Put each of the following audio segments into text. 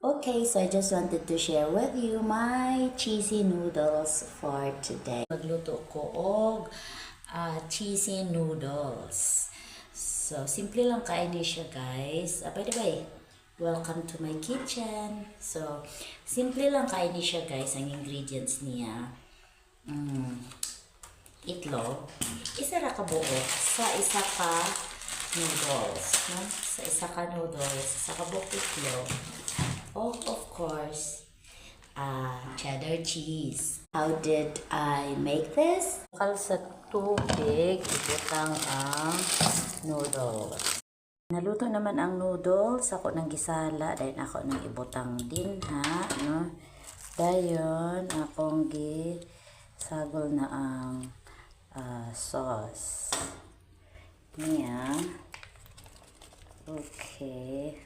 Okay, so I just wanted to share with you my cheesy noodles for today. Magluto ko og cheesy noodles. So, simple lang kainin siya, guys. By the way, welcome to my kitchen. So, simple lang kainin siya, guys. Ang ingredients niya. Itlog. Isa ra ka buok sa isa ka noodles. No? Sa isa ka noodles, sa ka buok itlog. Of course, cheddar cheese. How did I make this? Bakal sa tubig, ibutang ang noodles. Naluto naman ang noodles, ako nang gisala, dahil ako nang ibutang din ha. No? Dayon, akong gisagol na ang sauce. Niya. Okay.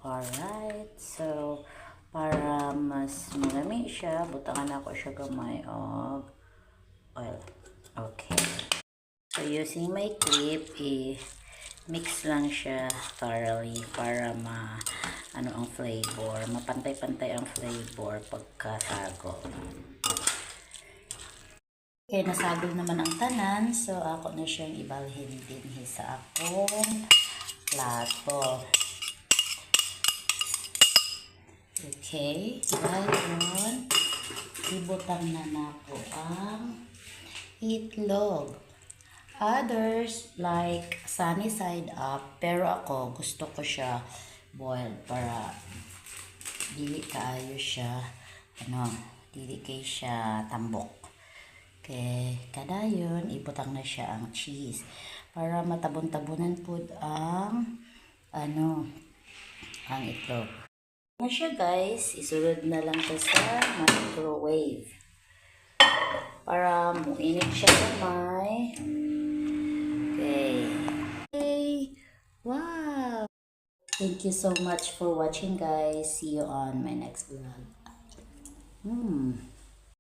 Alright, so para mas malami siya, butangan ako siya gamay og oil. Okay. So using my clip, mix lang siya thoroughly para ang flavor, mapantay-pantay ang flavor pagkasago. Okay, nasagol naman ang tanan, so ako na siyang ibalhin din sa akong plato. Okay, ngayon, ibutang na nako ang itlog. Others like sunny side up, pero ako gusto ko siya boiled para dili kaayo siya, dili kay siya tambok. Okay, kadayon, ibutang na siya ang cheese para matabon-tabunan po ang ang itlog. Na siya guys, isulod na lang to sa microwave para muinit siya kamay. Okay. Wow! Thank you so much for watching guys. See you on my next vlog.